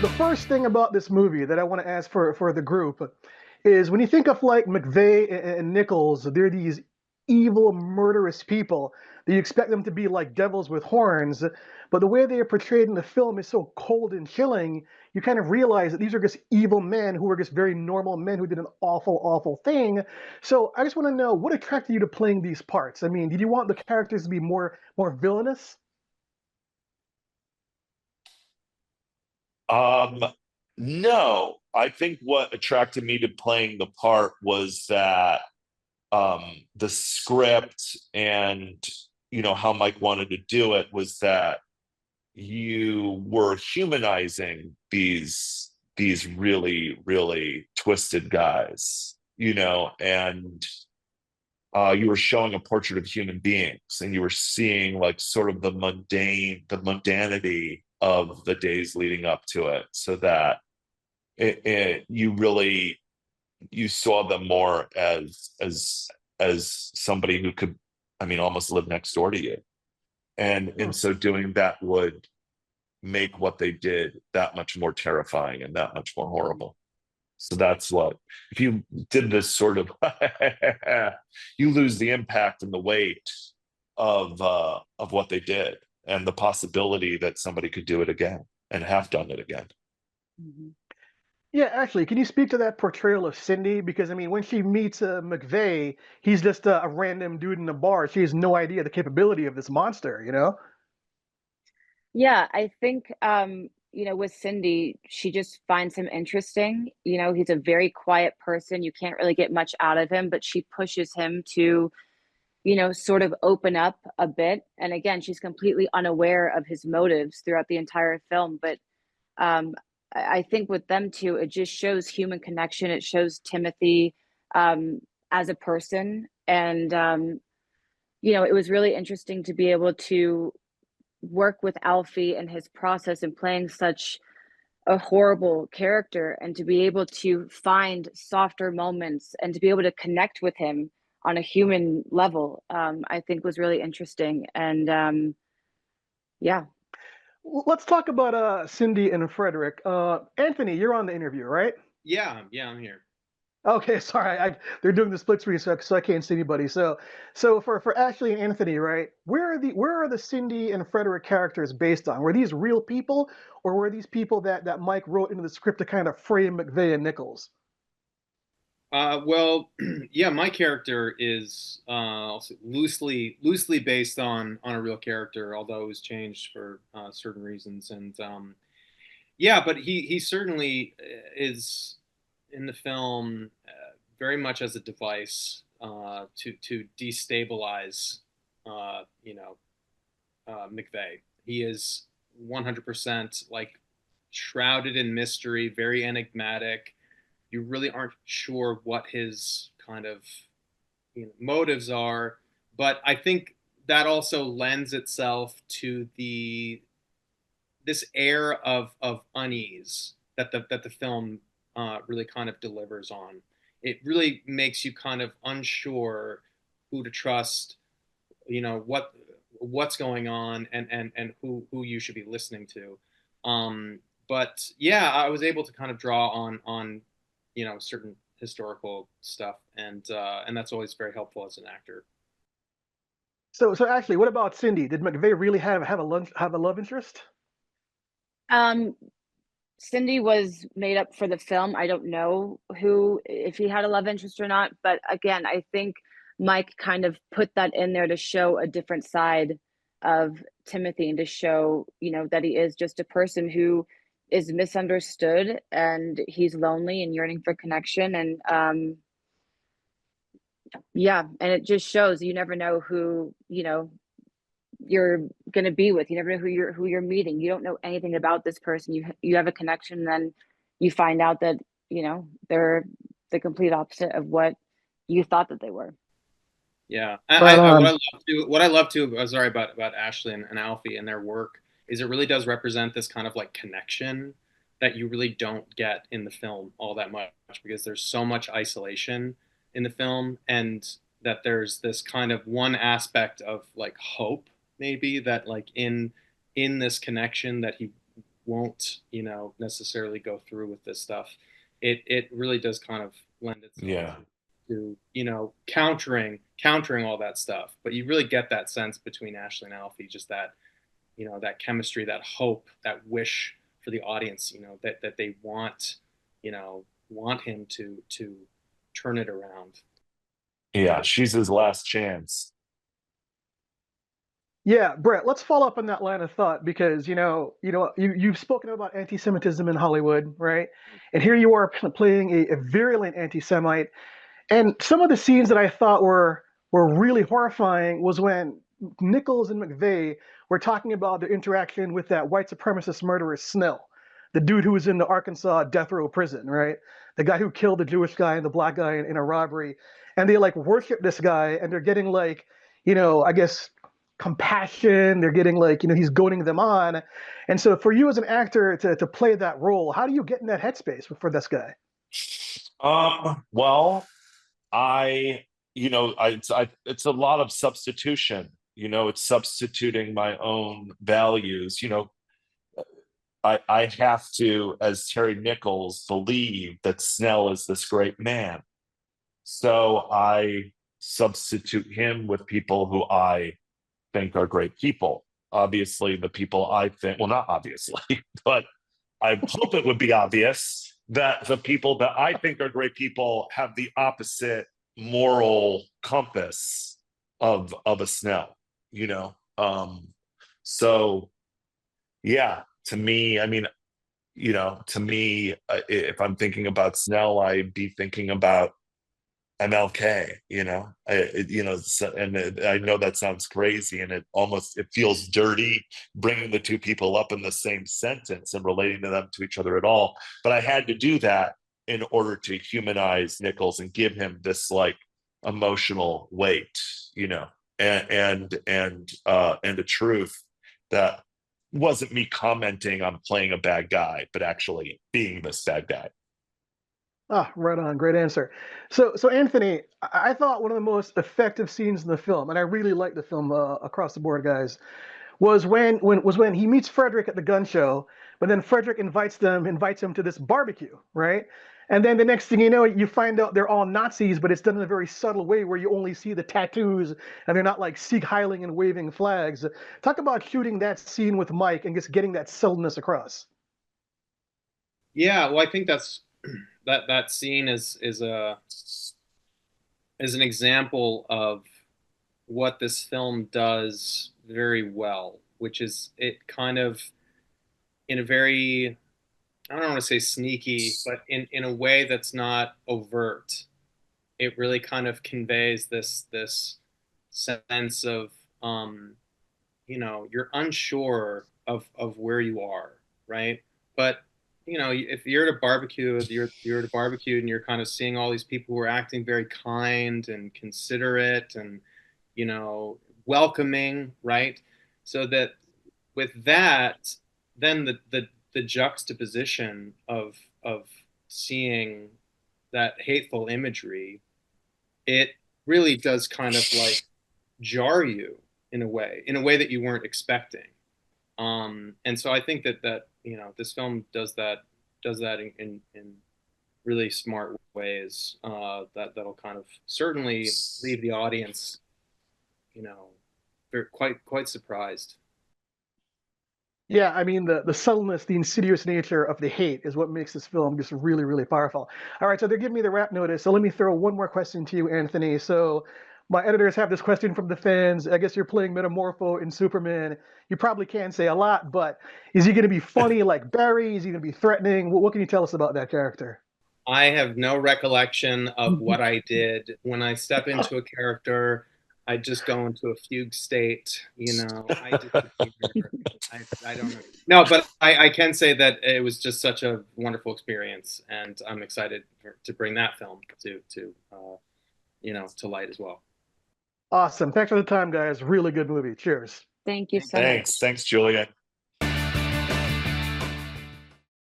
The first thing about this movie that I want to ask for the group is when you think of like McVeigh and Nichols, they're these evil, murderous people that you expect them to be like devils with horns, but the way they are portrayed in the film is so cold and chilling. You kind of realize that these are just evil men who are just very normal men who did an awful, awful thing. So I just want to know what attracted you to playing these parts. I mean, did you want the characters to be more villainous? Um, no, I think what attracted me to playing the part was that the script and how Mike wanted to do it was that you were humanizing these really really twisted guys, and you were showing a portrait of human beings, and you were seeing like sort of the mundanity of the days leading up to it, so that you really you saw them more as somebody who could, I mean, almost live next door to you, and Hmm. in so doing that would make what they did that much more terrifying and that much more horrible. So that's what, if you did this sort of, you lose the impact and the weight of what they did and the possibility that somebody could do it again and have done it again. Mhm. Yeah, actually, can you speak to that portrayal of Cindy? Because I mean, when she meets McVeigh, he's just a random dude in a bar. She has no idea the capability of this monster, you know? Yeah, I think with Cindy, she just finds him interesting. He's a very quiet person. You can't really get much out of him, but she pushes him to, sort of open up a bit. And again, she's completely unaware of his motives throughout the entire film. But um, I think with them two, it just shows human connection. It shows Timothy um, as a person. And, it was really interesting to be able to work with Alfie and his process in playing such a horrible character, and to be able to find softer moments and to be able to connect with him on a human level, I think was really interesting. And yeah. Let's talk about Cindy and Frederick. Anthony, you're on the interview, right? Yeah, I'm here. Okay, sorry, they're doing the split screen, so I can't see anybody. So for Ashley and Anthony, right? Where are the Cindy and Frederick characters based on? Were these real people, or were these people that Mike wrote into the script to kind of frame McVeigh and Nichols? Well, yeah, my character is also loosely based on a real character, although it was changed for certain reasons. And yeah, but he certainly is in the film very much as a device to destabilize, uh, you know, McVeigh. He is 100% like shrouded in mystery, very enigmatic. You really aren't sure what his kind of motives are, but I think that also lends itself to the this air of unease that the film really kind of delivers on. It really makes you kind of unsure who to trust, what's going on, and who you should be listening to. But yeah, I was able to kind of draw on certain historical stuff, and that's always very helpful as an actor. So Ashley, what about Cindy? Did McVeigh really have a love interest? um Cindy was made up for the film. I don't know who, if he had a love interest or not, but again, I think Mike kind of put that in there to show a different side of Timothy, and to show, that he is just a person who is misunderstood, and he's lonely and yearning for connection. And yeah, and it just shows you never know who, you're going to be with. You never know who you're meeting. You don't know anything about this person. You have a connection, then you find out that they're the complete opposite of what you thought that they were. Yeah, Right what I on. love to sorry about Ashley and Alfie and their work is it really does represent this kind of like connection that you really don't get in the film all that much, because there's so much isolation in the film, and that there's this kind of one aspect of like hope, maybe, that like in this connection that he won't, you know, necessarily go through with this stuff. It really does kind of lend itself Yeah. to, you know, countering all that stuff. But you really get that sense between Ashley and Alfie, just that, you know, that chemistry, that hope, that wish for the audience, you know, that they want, you know, want him to turn it around. Yeah, she's his last chance. Yeah, Brett, let's follow up on that line of thought because you've spoken about anti-Semitism in Hollywood, right? And here you are playing a virulent anti-Semite. And some of the scenes that I thought were really horrifying was when Nichols and McVeigh were talking about their interaction with that white supremacist murderer Snell, the dude who was in the Arkansas death row prison, right? The guy who killed the Jewish guy and the black guy in a robbery. And they like worship this guy and they're getting like, I guess compassion. They're getting like, he's goading them on. And so for you as an actor to play that role, how do you get in that headspace for this guy? Well, it's a lot of substitution. It's substituting my own values. I have to, as Terry Nichols, believe that Snell is this great man. So I substitute him with people who I think are great people. Obviously, the people I think, well, not obviously, but I hope it would be obvious that the people that I think are great people have the opposite moral compass of a Snell, So yeah, to me, I mean, if I'm thinking about Snell, I'd be thinking about MLK, and I know that sounds crazy, and it feels dirty bringing the two people up in the same sentence and relating to them to each other at all. But I had to do that in order to humanize Nichols and give him this like emotional weight, and a truth that wasn't me commenting on playing a bad guy, but actually being this bad guy. Ah, right on. Great answer. So Anthony, I thought one of the most effective scenes in the film, and I really liked the film across the board, guys, was when he meets Frederick at the gun show, but then Frederick invites him to this barbecue, right? And then the next thing you know, you find out they're all Nazis, but it's done in a very subtle way where you only see the tattoos and they're not like Sieg Heiling and waving flags. Talk about shooting that scene with Mike and just getting that subtleness across. Yeah, well, I think that's that scene is an example of what this film does very well, which is it kind of in a very, I don't want to say sneaky, but in a way that's not overt. It really kind of conveys this sense of you're unsure of where you are, right? But if you're at a barbecue, you're at a barbecue and you're kind of seeing all these people who are acting very kind and considerate and welcoming, right? So that with that, then the juxtaposition of seeing that hateful imagery, it really does kind of like jar you in a way that you weren't expecting. And so I think that this film does that in really smart ways that'll kind of certainly leave the audience, they're quite surprised. Yeah, I mean the subtleness, the insidious nature of the hate is what makes this film just really, really powerful. All right, so they're giving me the wrap notice. So let me throw one more question to you, Anthony. So my editors have this question from the fans. I guess you're playing Metamorpho in Superman. You probably can't say a lot, but is he going to be funny like Barry? Is he going to be threatening? What can you tell us about that character? I have no recollection of what I did. When I step into a character, I just go into a fugue state. I disappear. I don't know. No, but I can say that it was just such a wonderful experience, and I'm excited to bring that film to light as well. Awesome. Thanks for the time, guys. Really good movie. Cheers. Thank you so much. Thanks, Julia.